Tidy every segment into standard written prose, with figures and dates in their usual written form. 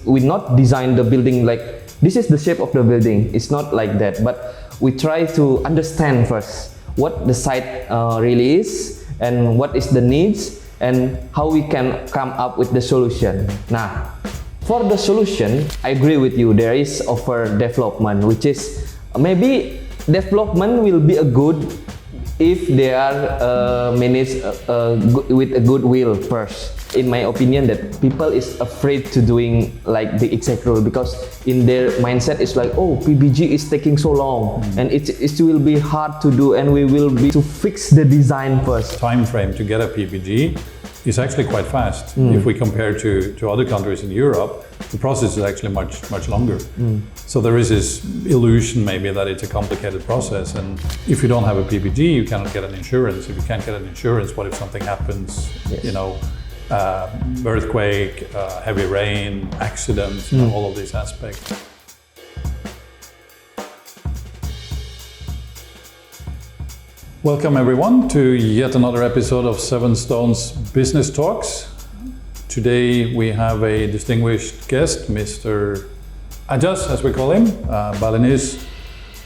we not design the building like this is the shape of the building. It's not like that, but we try to understand first what the site really is and what is the needs and how we can come up with the solution. Nah, for the solution, I agree with you. There is over development, which is maybe development will be a good if they are managed with a goodwill first. In my opinion, that people is afraid to doing like the exact rule because in their mindset it's like, oh, PBG is taking so long and it will be hard to do and we will be to fix the design first. Time frame to get a PBG is actually quite fast. If we compare to other countries in Europe, the process is actually much longer. So there is this illusion maybe that it's a complicated process, and if you don't have a PBG, you cannot get an insurance. If you can't get an insurance, what if something happens? Yes. You know, earthquake, heavy rain, accidents, all of these aspects. Welcome everyone to yet another episode of Seven Stones Business Talks. Today we have a distinguished guest, Mr. Ajas, as we call him, Balinese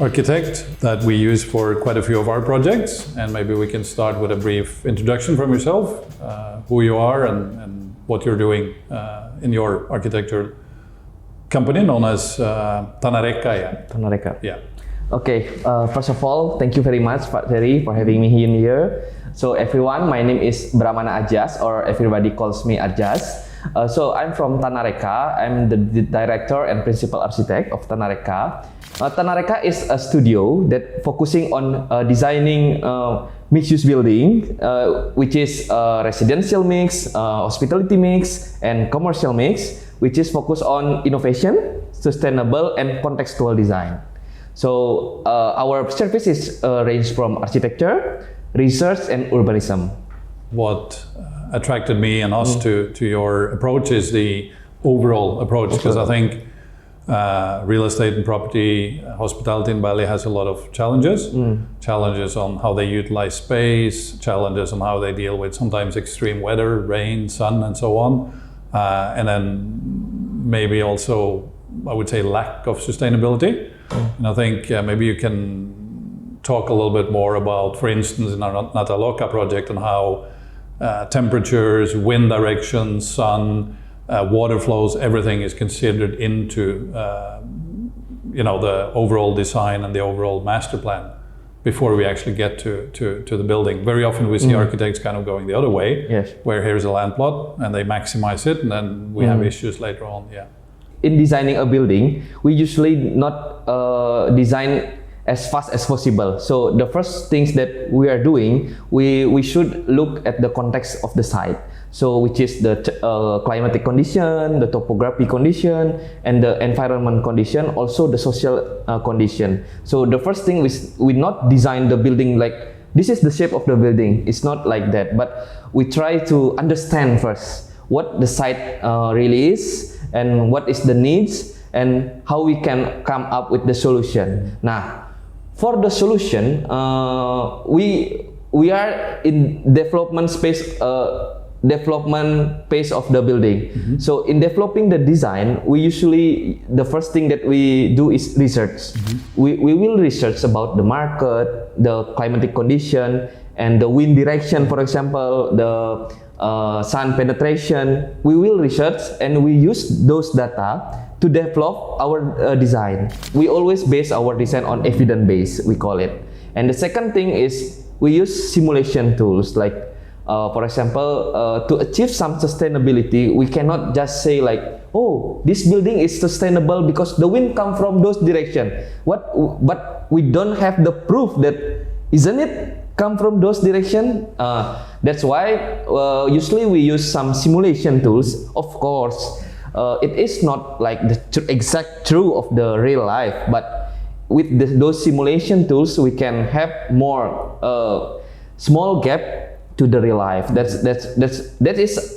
architect that we use for quite a few of our projects. And maybe we can start with a brief introduction from yourself, who you are and what you're doing in your architecture company known as Tanareka. Yeah. Tanareka. Yeah. Okay, first of all, thank you very much, Pak Terry, for having me here. So everyone, my name is Bramana Ajas, or everybody calls me Ajas. So I'm from Tanareka. I'm the director and principal architect of Tanareka. Tanareka is a studio that focusing on designing mixed-use building, which is residential mix, hospitality mix, and commercial mix, which is focused on innovation, sustainable, and contextual design. So our services range from architecture, research, and urbanism. What attracted me and us to your approach is the overall approach, because I think real estate and property, hospitality in Bali has a lot of challenges. Challenges on how they utilize space, challenges on how they deal with sometimes extreme weather, rain, sun, and so on. And then maybe also, I would say, lack of sustainability. And I think maybe you can talk a little bit more about, for instance, in our Nataloka project, and how temperatures, wind direction, sun, water flows, everything is considered into the overall design and the overall master plan before we actually get to the building. Very often we see architects kind of going the other way, yes, where here's a land plot and they maximize it, and then we have issues later on. Yeah. In designing a building, we usually not design as fast as possible. So the first things that we are doing, we should look at the context of the site. So which is the climatic condition, the topography condition, and the environment condition, also the social condition. So the first thing we not design the building like this is the shape of the building. It's not like that, but we try to understand first what the site really is and what is the needs and how we can come up with the solution. Nah, for the solution, we are in development phase of the building. So in developing the design, we usually, the first thing that we do is research. We will research about the market, the climatic condition, and the wind direction, for example, the sun penetration. We will research and we use those data to develop our design. We always base our design on evidence base, we call it. And the second thing is we use simulation tools, like for example, to achieve some sustainability, we cannot just say like, oh, this building is sustainable because the wind come from those direction. But we don't have the proof that, isn't it come from those direction? That's why usually we use some simulation tools. Of course, it is not like the exact true of the real life, but with those simulation tools, we can have more small gap to the real life. That is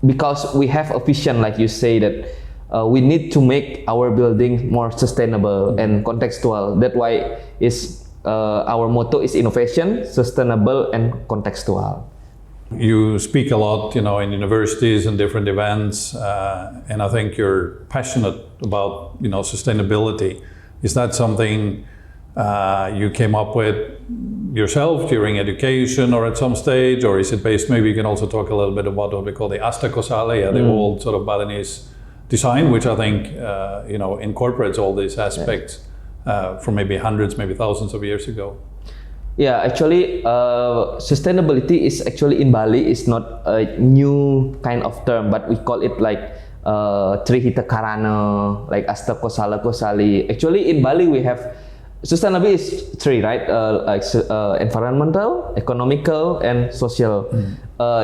because we have a vision, like you say, that we need to make our building more sustainable and contextual. That's why is our motto is innovation, sustainable, and contextual. You speak a lot, you know, in universities and different events, and I think you're passionate about, you know, sustainability. Is that something you came up with yourself during education or at some stage, or is it based? Maybe you can also talk a little bit about what we call the Asta Kosala, the old sort of Balinese design, which I think you know, incorporates all these aspects from maybe hundreds, maybe thousands of years ago. Yeah, actually, sustainability is actually in Bali is not a new kind of term, but we call it like Trihita Karana, like Asta Kosala Kosali. Actually, in Bali we have sustainability is three, right? Environmental, economical, and social.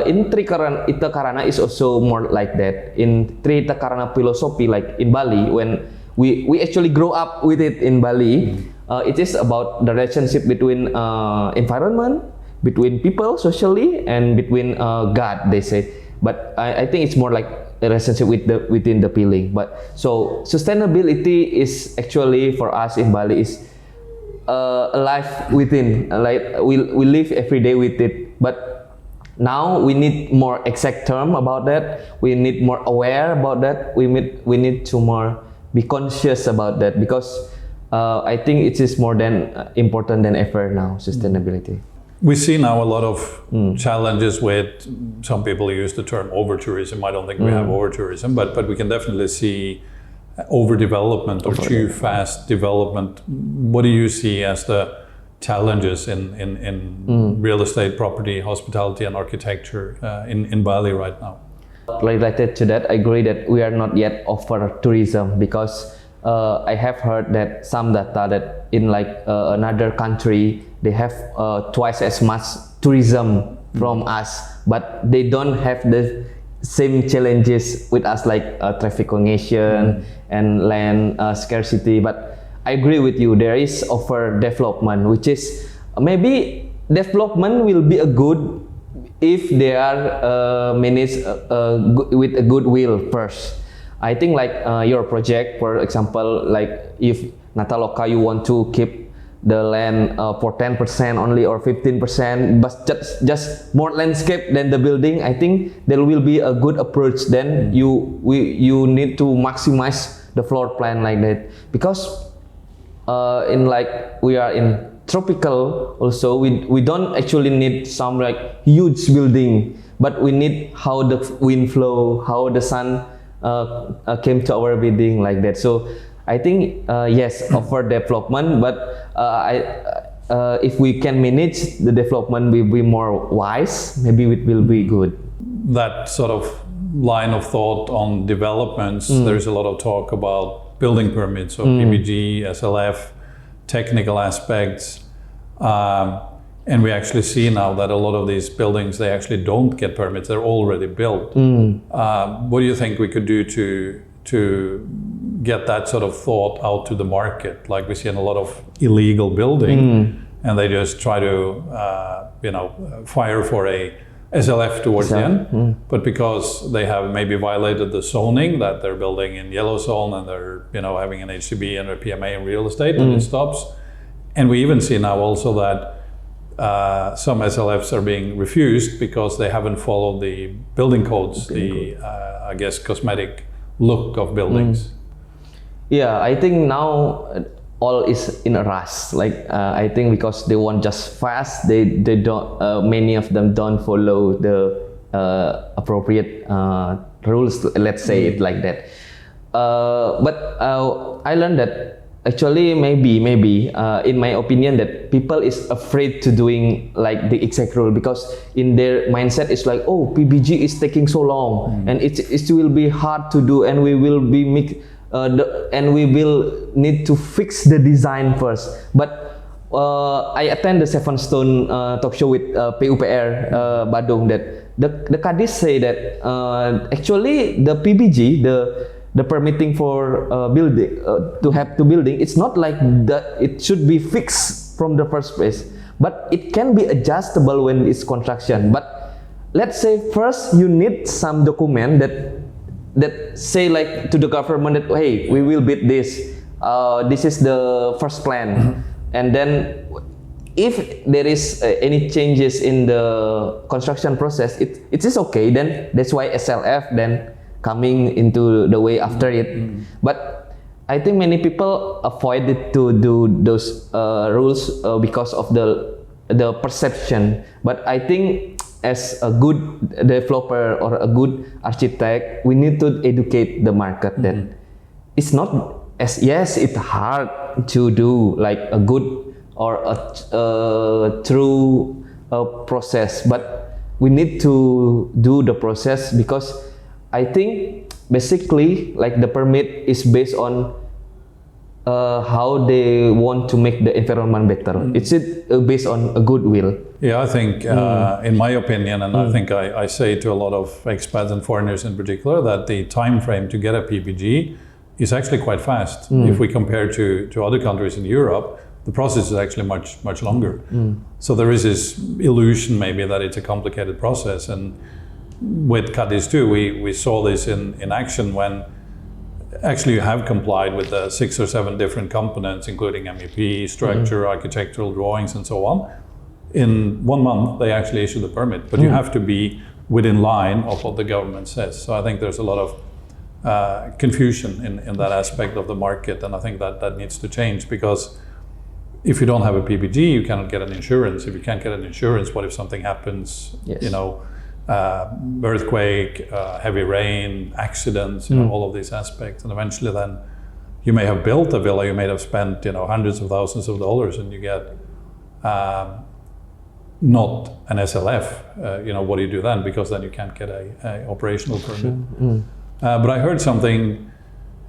In Trihita Karana is also more like that. In Trihita Karana philosophy, like in Bali, when we actually grow up with it in Bali. It is about the relationship between environment, between people socially, and between God, they say. But I think it's more like a relationship within the feeling. But so sustainability is actually for us in Bali is a life within. Like we live every day with it. But now we need more exact term about that. We need more aware about that. We need to more be conscious about that, because I think it is more than important than ever now, sustainability. We see now a lot of challenges with, some people use the term over-tourism. I don't think we have over-tourism, but we can definitely see overdevelopment or too fast development. What do you see as the challenges in real estate, property, hospitality and architecture in Bali right now? Related to that, I agree that we are not yet over-tourism, because I have heard that some data that in like another country they have twice as much tourism from us, but they don't have the same challenges with us, like traffic congestion and land scarcity. But I agree with you, there is over development, which is maybe development will be a good if they are managed with a goodwill first. I think like your project, for example, like if Nataloka you want to keep the land for 10% only or 15%, but just more landscape than the building, I think there will be a good approach. Then you need to maximize the floor plan like that, because in like we are in tropical also, we don't actually need some like huge building, but we need how the wind flow, how the sun came to our building like that. So I think yes, over development, but if we can manage the development, we'll be more wise, maybe it will be good. That sort of line of thought on developments, there's a lot of talk about building permits, so PBG, SLF, technical aspects, and we actually see now that a lot of these buildings, they actually don't get permits, they're already built. What do you think we could do to get that sort of thought out to the market? Like we see in a lot of illegal building, and they just try to fire for a SLF towards the end, but because they have maybe violated the zoning, that they're building in yellow zone and they're having an HCB and a PMA in real estate, and it stops. And we even see now also that some SLFs are being refused because they haven't followed the building codes, I guess cosmetic look of buildings. Yeah, I think now all is in a rush. Like I think because they want just fast, they don't. Many of them don't follow the appropriate rules. Let's say it like that. But I learned that actually maybe in my opinion that people is afraid to doing like the exact rule, because in their mindset it's like, oh, PBG is taking so long and it will be hard to do, and we will be and we will need to fix the design first. But I attend the Seven Stone talk show with PUPR Badung, that the Kadis say that actually the PBG, the permitting for building to building, it's not like that it should be fixed from the first place, but it can be adjustable when it's construction. But let's say first you need some document that say like to the government that, hey, we will build this, this is the first plan, and then if there is any changes in the construction process, it is okay. Then that's why SLF then coming into the way after it. But I think many people avoided to do those rules because of the perception. But I think as a good developer or a good architect, we need to educate the market that it's not as it's hard to do like a good or a true process, but we need to do the process because I think basically like the permit is based on how they want to make the environment better. It's based on a goodwill. Yeah, I think in my opinion, and I think I say to a lot of expats and foreigners in particular, that the time frame to get a PPG is actually quite fast. If we compare to other countries in Europe, the process is actually much longer. So there is this illusion maybe that it's a complicated process, and with Cadiz too, we saw this in action when actually you have complied with the 6 or 7 different components, including MEP, structure, architectural drawings, and so on. In 1 month, they actually issue the permit, but you have to be within line of what the government says. So I think there's a lot of confusion in that aspect of the market, and I think that needs to change, because if you don't have a PPG, you cannot get an insurance. If you can't get an insurance, what if something happens? Yes. You know, earthquake, heavy rain, accidents, you know, all of these aspects, and eventually then you may have built a villa, you may have spent, you know, hundreds of thousands of dollars, and you get not an SLF. You know, what do you do then? Because then you can't get a operational permit. But I heard something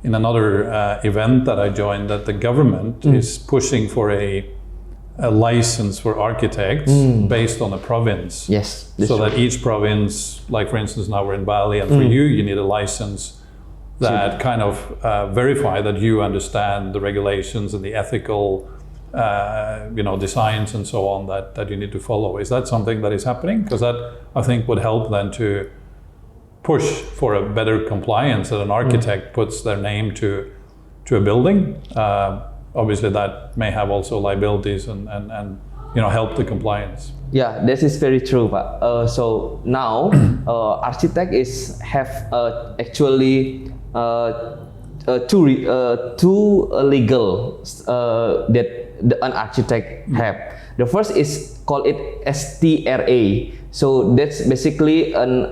in another event that I joined, that the government is pushing for a license for architects based on a province. Yes. So that each province, like for instance now we're in Bali, and for you need a license that kind of verify that you understand the regulations and the ethical you know, designs and so on that you need to follow. Is that something that is happening? Because that I think would help then to push for a better compliance, that an architect puts their name to a building. Obviously that may have also liabilities and you know, help the compliance. Yeah, this is very true, Pak. So now architect have actually two legal that an architect have. The first is called it STRA. So that's basically an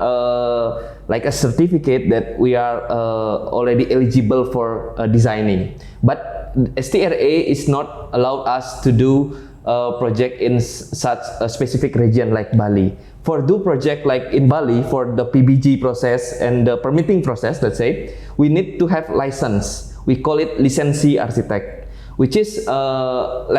like a certificate that we are already eligible for designing. But STRA is not allowed us to do a project in such a specific region like Bali. For do project like in Bali, for the PBG process and the permitting process, let's say, we need to have license. We call it lisensi architect, which is I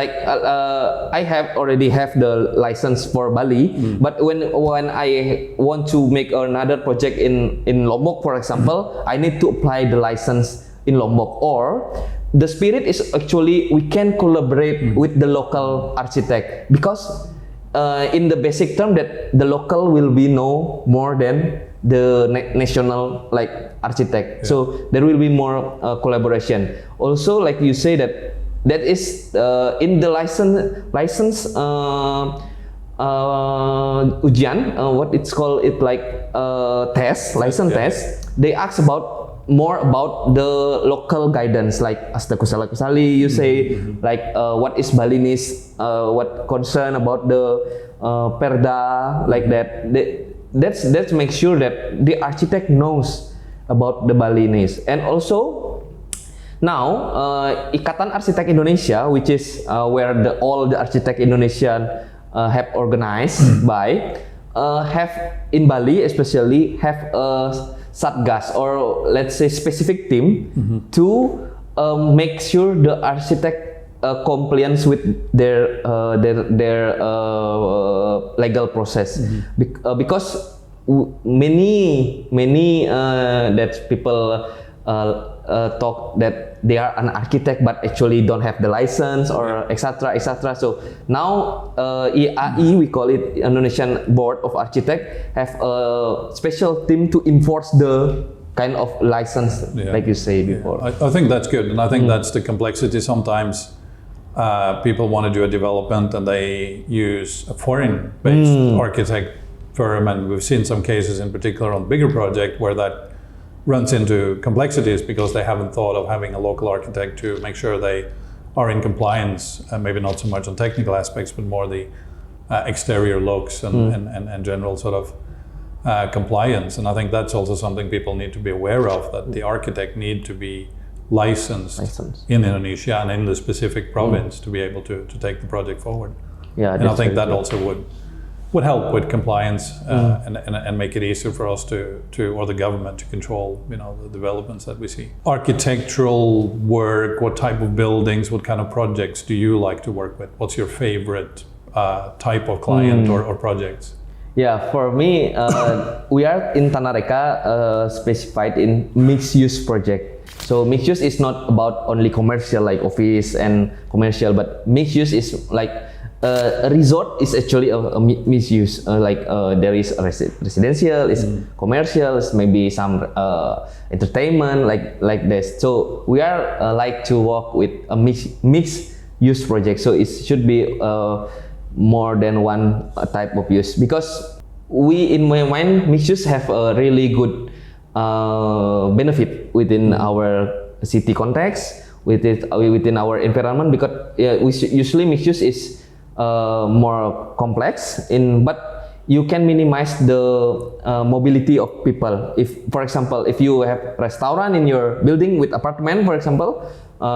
already have the license for Bali, but when I want to make another project in Lombok, for example, I need to apply the license in Lombok. Or the spirit is actually we can collaborate with the local architect, because in the basic term that the local will be know more than the national like architect. So there will be more collaboration. Also, like you say that is in the license ujian, what it's called, it like license test. They ask more about the local guidance, like Asta Kosala Kosali, you say, like what is Balinese, what concern about the perda, like that. That's make sure that the architect knows about the Balinese. And also now Ikatan Arsitek Indonesia, which is where all the architect Indonesian have organized by, have in Bali especially have a satgas, or let's say specific team to make sure the architect compliance with their legal process. Because many that people talk that they are an architect but actually don't have the license, or etc. So now IAI, we call it Indonesian Board of Architects, have a special team to enforce the kind of license, like you say before. I think that's good, and I think that's the complexity sometimes people want to do a development and they use a foreign-based architect firm, and we've seen some cases in particular on bigger project where that runs into complexities because they haven't thought of having a local architect to make sure they are in compliance, and maybe not so much on technical aspects, but more the exterior looks and general sort of compliance. And I think that's also something people need to be aware of, that the architect need to be licensed in Indonesia and in the specific province to be able to take the project forward. Yeah, and I think that also would help with compliance and make it easier for us to or the government to control, you know, the developments that we see. Architectural work, what type of buildings, what kind of projects do you like to work with? What's your favorite type of client or projects? Yeah, for me, we are in Tanah Reka specified in mixed-use project. So mixed-use is not about only commercial like office and commercial, but mixed-use is like a resort is actually a mixed-use. There is a residential, is commercial, is maybe some entertainment like this. So we are like to work with a mixed-use project. So it should be more than one type of use, because we in my mind mixed-use have a really good benefit within our city context, within our environment, because usually mixed use is more complex but you can minimize the mobility of people. If, for example, if you have restaurant in your building with apartment, for example,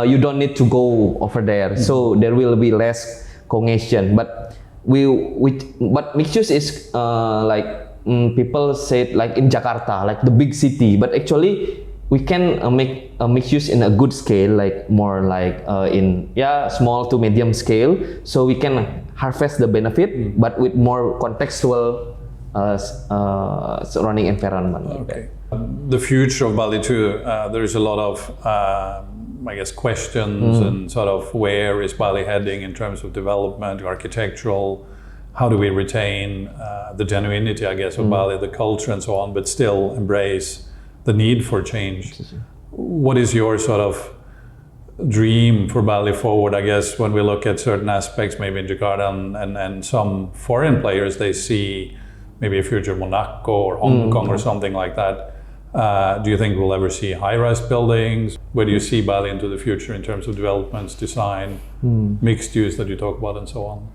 you don't need to go over there, so there will be less congestion. But mixed use is people say like in Jakarta, like the big city, but actually we can make a mixed use in a good scale, like more like in small to medium scale, so we can harvest the benefit, but with more contextual surrounding environment. Okay. The future of Bali too, there is a lot of I guess questions and sort of where is Bali heading in terms of development, architectural. How do we retain the genuinity, I guess, of Bali, the culture and so on, but still embrace the need for change? What is your sort of dream for Bali forward? I guess when we look at certain aspects, maybe in Jakarta and some foreign players, they see maybe a future Monaco or Hong Kong or something like that. Do you think we'll ever see high-rise buildings? Where do you see Bali into the future in terms of developments, design, mixed use that you talk about and so on?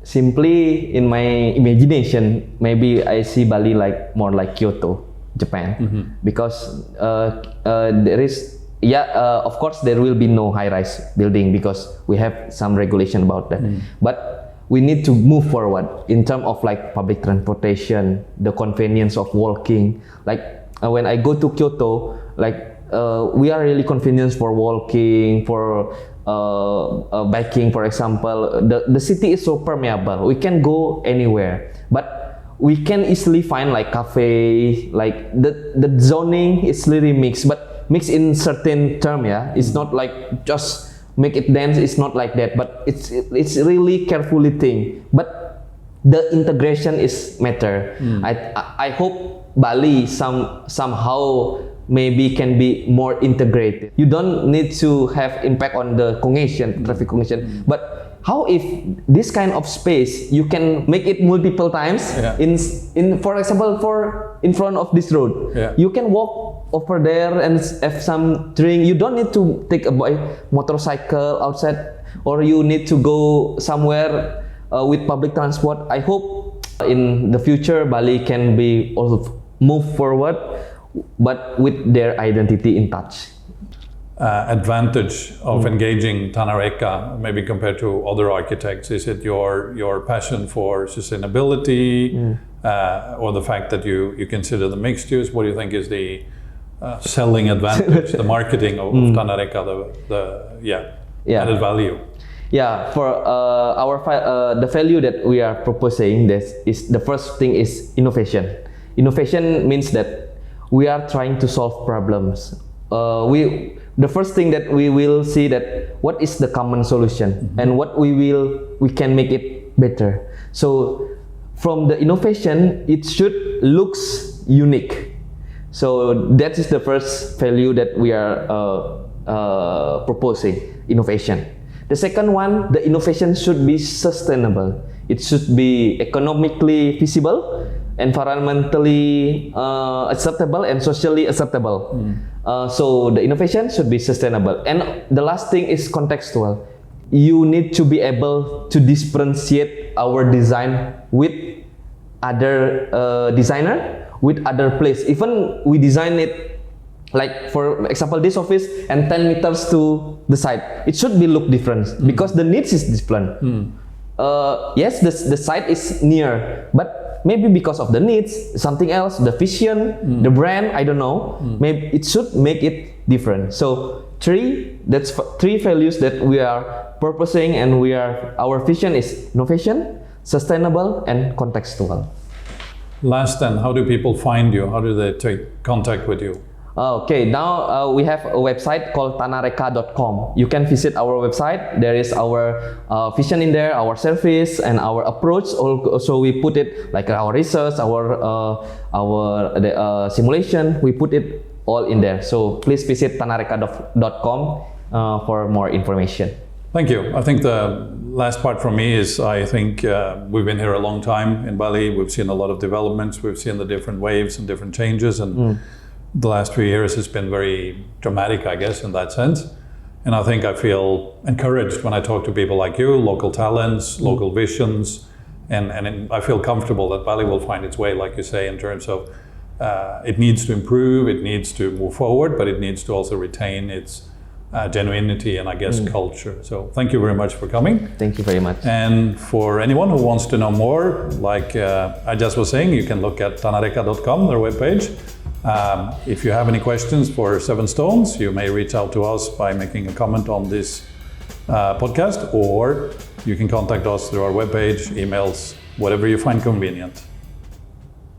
Simply in my imagination, maybe I see Bali like more like Kyoto, Japan, because there is of course there will be no high-rise building because we have some regulation about that. But we need to move forward in terms of like public transportation, the convenience of walking. Like when I go to Kyoto, like we are really convenient for walking, for biking, for example. The city is so permeable. We can go anywhere, but we can easily find like cafe. Like the zoning is really mixed, but mixed in certain term. It's not like just make it dense. It's not like that, but it's really carefully think. But the integration is matter. I hope Bali somehow maybe can be more integrated. You don't need to have impact on the congestion, traffic congestion, but how if this kind of space you can make it multiple times in for example in front of this road, you can walk over there and have some drink. You don't need to take a motorcycle outside, or you need to go somewhere with public transport. I hope in the future Bali can be also move forward, but with their identity in touch. Advantage of engaging Tanah Reka, maybe compared to other architects? Is it your passion for sustainability, or the fact that you consider the mixed use? What do you think is the selling advantage, the marketing of Tanah Reka, the added value? Yeah, for the value that we are proposing, this is the first thing is innovation. Innovation means that we are trying to solve problems. The first thing that we will see that what is the common solution and what we can make it better. So from the innovation, it should looks unique. So that is the first value that we are proposing, innovation. The second one, the innovation should be sustainable. It should be economically feasible, environmentally acceptable, and socially acceptable. So the innovation should be sustainable. And the last thing is contextual. You need to be able to differentiate our design with other designer, with other place. Even we design it, like for example this office and 10 meters to the side, it should be look different because the needs is different. Yes, the site is near, but maybe because of the needs, something else, the vision, the brand, I don't know, maybe it should make it different. So that's three values that we are purposing, and our vision is innovation, sustainable, and contextual. Last, then, how do people find you? How do they take contact with you? Okay, now we have a website called tanareka.com. You can visit our website. There is our vision in there, our service, and our approach. Also, we put it like our research, our simulation. We put it all in there. So please visit tanareka.com for more information. Thank you. I think the last part from me is I think we've been here a long time in Bali. We've seen a lot of developments. We've seen the different waves and different changes, and the last few years has been very dramatic, I guess, in that sense. And I think I feel encouraged when I talk to people like you, local talents, local visions, and I feel comfortable that Bali will find its way, like you say, in terms of it needs to improve, it needs to move forward, but it needs to also retain its genuinity and I guess culture. So thank you very much for coming. Thank you very much. And for anyone who wants to know more, like I just was saying, you can look at tanareka.com, their webpage. If you have any questions for Seven Stones, you may reach out to us by making a comment on this podcast, or you can contact us through our webpage, emails, whatever you find convenient.